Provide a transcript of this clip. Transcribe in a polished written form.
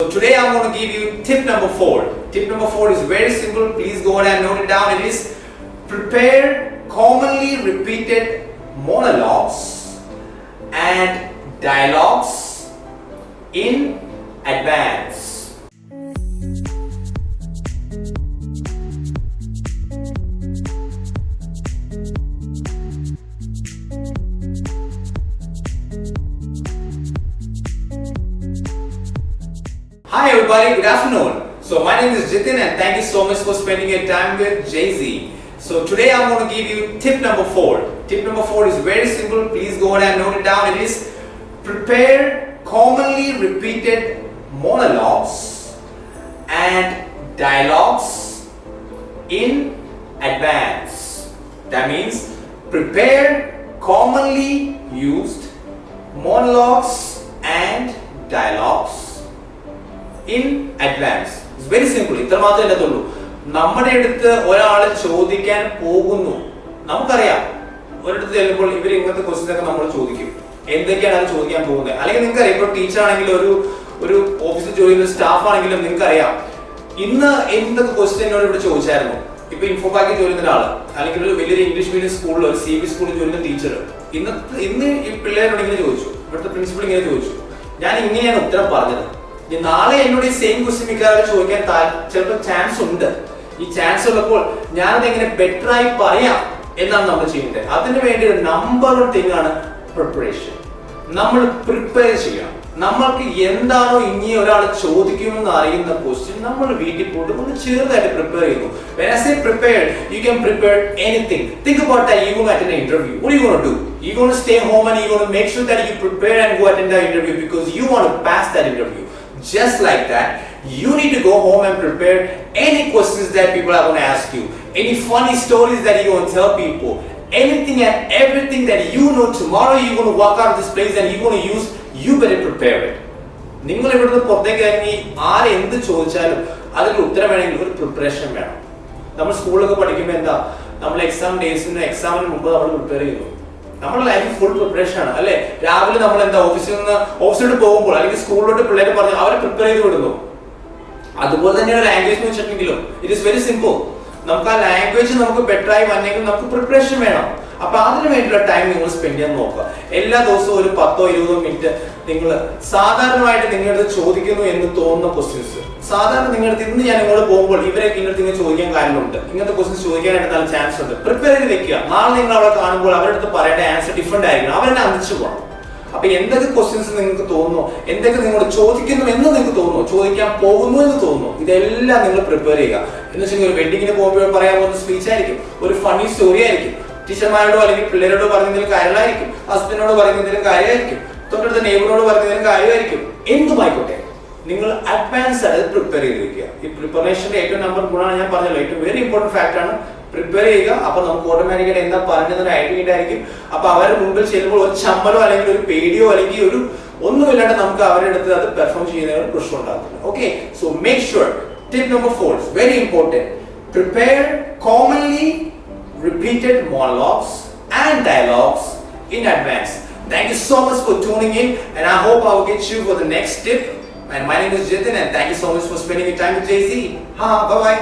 So today I'm going to give you tip number 4. Tip number 4 is very simple. Please go ahead and note it down. It is prepare commonly repeated monologues and dialogues in advance. Hi everybody, good afternoon. So my name is Jitin and thank you so much for spending your time with Jay-Z. So today I'm going to give you tip number 4. Tip number 4 is very simple. Please go ahead and note it down. It is prepare commonly repeated monologues and dialogues in advance. That means prepare commonly used monologues and dialogues in advance. It's very simple. ഇത്ര മാത്രമേ ഇല്ലത്തുള്ളൂ. നമ്മുടെ അടുത്ത് ഒരാൾ ചോദിക്കാൻ പോകുന്നു, നമുക്കറിയാം ഒരിടത്ത് ചെല്ലുമ്പോൾ ഇവർ ഇങ്ങനത്തെ ക്വസ്റ്റ്യൻ ഒക്കെ നമ്മൾ ചോദിക്കും. എന്തൊക്കെയാണ് അത് ചോദിക്കാൻ പോകുന്നത്? അല്ലെങ്കിൽ നിങ്ങൾക്കറിയാം, ഇപ്പോൾ ടീച്ചർ ആണെങ്കിലും ഒരു ഓഫീസിൽ ജോലി ചെയ്യുന്ന സ്റ്റാഫ് ആണെങ്കിലും നിങ്ങൾക്കറിയാം ഇന്ന് എന്തൊക്കെ ക്വസ്റ്റ്യൻ എന്നോട് ഇവിടെ ചോദിച്ചായിരുന്നു. ഇപ്പൊ ഇൻഫോപാക്കിൽ ജോലി ചെയ്യുന്ന ഒരാൾ, അല്ലെങ്കിൽ ഒരു വലിയൊരു ഇംഗ്ലീഷ് മീഡിയം സ്കൂളിൽ ഒരു CBSE സ്കൂളിൽ ജോലി ചെയ്യുന്ന ടീച്ചർ ഇന്ന് ഈ പിള്ളേരോട് ഇങ്ങനെ ചോദിച്ചു, ഇവിടുത്തെ പ്രിൻസിപ്പൾ ഇങ്ങനെ ചോദിച്ചു, ഞാൻ ഇങ്ങനെയാണ് ഉത്തരം പറഞ്ഞത്. നാളെ എന്നോട് ഈ സെയിം ക്വസ്റ്റ്യൻ മിക്കവാറും ചോദിക്കാൻ ചിലപ്പോൾ ചാൻസ് ഉണ്ട്. ഈ ചാൻസ് ഉള്ളപ്പോൾ ഞാനത് എങ്ങനെ ബെറ്റർ ആയി പറയാം എന്നാണ് നമ്മൾ ചെയ്യേണ്ടത്. അതിനു വേണ്ടി ഒരു നമ്പർ 1 തിങ് ആണ് പ്രിപ്പറേഷൻ. നമ്മൾ പ്രിപ്പയർ ചെയ്യണം. നമ്മൾക്ക് എന്താണോ ഇനി ഒരാൾ ചോദിക്കുമെന്ന് അറിയുന്ന ക്വസ്റ്റ്യൻ നമ്മൾ വീട്ടിൽ പോയിട്ട് ഒന്ന് ചെറുതായിട്ട് പ്രിപ്പയർ ചെയ്യുന്നു. When I say prepared, you can prepare anything. Think about that. You go attend an interview. What are you going to do? You're going to stay home and you're going to make sure that you prepare and go attend the interview because you want to pass that interview. Just like that, you need to go home and prepare any questions that people are going to ask you, any funny stories that you're going to tell people, anything and everything that you know tomorrow you're going to walk out of this place and you're going to use, you better prepare it. നിങ്ങൾ ഇവിടുന്ന് പുറത്തേക്ക് ഇറങ്ങി ആര് എന്ത് ചോദിച്ചാലും അതിന് ഉത്തരം വേണമെങ്കിൽ ഒരു പ്രിപ്പറേഷൻ വേണം. നമ്മൾ സ്കൂളിലൊക്കെ പഠിക്കുമ്പോൾ എന്താ, നമ്മൾ എക്സാമിന് മുമ്പ് നമ്മൾ പ്രിപ്പയർ ചെയ്യുന്നു. നമ്മുടെ ലൈഫ് ഫുൾ പ്രിപ്പറേഷൻ ആണ് അല്ലെ. രാവിലെ നമ്മൾ എന്താ ഓഫീസിലോട്ട് പോകുമ്പോൾ അല്ലെങ്കിൽ സ്കൂളിലോട്ട് പിള്ളേരെ പറഞ്ഞ് അവരെ പ്രിപ്പയർ ചെയ്ത് വിടുന്നു. അതുപോലെ തന്നെയാണ് ലാംഗ്വേജ് എന്ന് വെച്ചിട്ടുണ്ടെങ്കിലും ഇറ്റ് ഈസ് വെരി സിമ്പിൾ. നമുക്ക് ആ ലാംഗ്വേജ് നമുക്ക് ബെറ്റർ ആയി വന്നെങ്കിൽ നമുക്ക് പ്രിപ്പറേഷൻ വേണം. അപ്പൊ അതിന് വേണ്ടിയുള്ള ടൈം നിങ്ങൾ സ്പെൻഡ് ചെയ്യാൻ നോക്കുക. എല്ലാ ദിവസവും ഒരു 10-20 മിനിറ്റ് നിങ്ങൾ സാധാരണമായിട്ട് നിങ്ങളുടെ ചോദിക്കുന്നു എന്ന് തോന്നുന്ന ക്വസ്റ്റ്യൻസ്, സാധാരണ നിങ്ങളുടെ ഇന്ന് ഞാൻ ഇങ്ങോട്ട് പോകുമ്പോൾ ഇവരൊക്കെ ഇങ്ങോട്ട് നിങ്ങൾ ചോദിക്കാൻ കാര്യമുണ്ട്, ഇങ്ങനത്തെ ക്വസ്റ്റ്യൻസ് ചോദിക്കാനായിട്ട് നല്ല ചാൻസ് ഉണ്ട്. പ്രിപ്പയർ ചെയ്ത് വെക്കുക. നാളെ നിങ്ങൾ അവിടെ കാണുമ്പോൾ അവരുടെ അടുത്ത് പറയേണ്ട ആൻസർ ഡിഫറെന്റ് ആയിരിക്കണം. അവരെന്നെ അന്തിച്ചു പോകണം. അപ്പൊ എന്തൊക്കെ ക്വസ്റ്റ്യൻസ് നിങ്ങൾക്ക് തോന്നുന്നു, എന്തൊക്കെ നിങ്ങൾ ചോദിക്കുന്നു എന്ന് നിങ്ങൾക്ക് തോന്നുന്നു, ചോദിക്കാൻ പോകുന്നു എന്ന് തോന്നുന്നു, ഇതെല്ലാം നിങ്ങൾ പ്രിപ്പയർ ചെയ്യുക. എന്ന് വെച്ചാൽ ഒരു വെഡിങ്ങിന് പോകുമ്പോൾ പറയാൻ പോകുന്ന സ്പീച്ച് ആയിരിക്കും, ഒരു ഫണ്ണി സ്റ്റോറി ആയിരിക്കും, ടീച്ചർമാരോടോ അല്ലെങ്കിൽ പിള്ളേരോടോ പറയുന്നതിലും കാര്യങ്ങളായിരിക്കും, ഹസ്ബൻഡിനോട് പറയുന്നതിലും കാര്യമായിരിക്കും, തൊട്ടടുത്ത നെയ്ബറിനോട് പറയുന്നതിലും കാര്യമായിരിക്കും, എന്തുമായിക്കോട്ടെ നിങ്ങൾ അഡ്വാൻസ് ആയിട്ട് പ്രിപ്പയർ ചെയ്ത് വെക്കുക. ഈ പ്രിപ്പറേഷന്റെ ഏറ്റവും നമ്പർ ഗുണമാണ് ഞാൻ പറഞ്ഞല്ലോ, ഏറ്റവും വെരി ഇമ്പോർട്ടന്റ് ഫാക്ട് ആണ് പ്രിപ്പയർ ചെയ്യുക. അപ്പൊ നമുക്ക് ഓട്ടോമാറ്റിക്കായിട്ട് എന്താ പറഞ്ഞതെന്ന് ഐഡിയ ഉണ്ടായിരിക്കും. അപ്പൊ അവരുടെ മുമ്പിൽ ചെല്ലുമ്പോൾ ഒരു ചമ്മലോ അല്ലെങ്കിൽ ഒരു പേടിയോ അല്ലെങ്കിൽ ഒരു ഒന്നുമില്ലാണ്ട് നമുക്ക് അവരുടെ അടുത്ത് അത് പെർഫോം ചെയ്യുന്ന ഒരു പ്രശ്നം ഉണ്ടാകുന്നില്ല. Okay, so make sure tip number 4 is very important. Prepare commonly repeated monologues and dialogues in advance. Thank you so much for tuning in and I hope I will get you for the next tip. And my name is Jitin and thank you so much for spending your time with Jay-Z. Bye bye.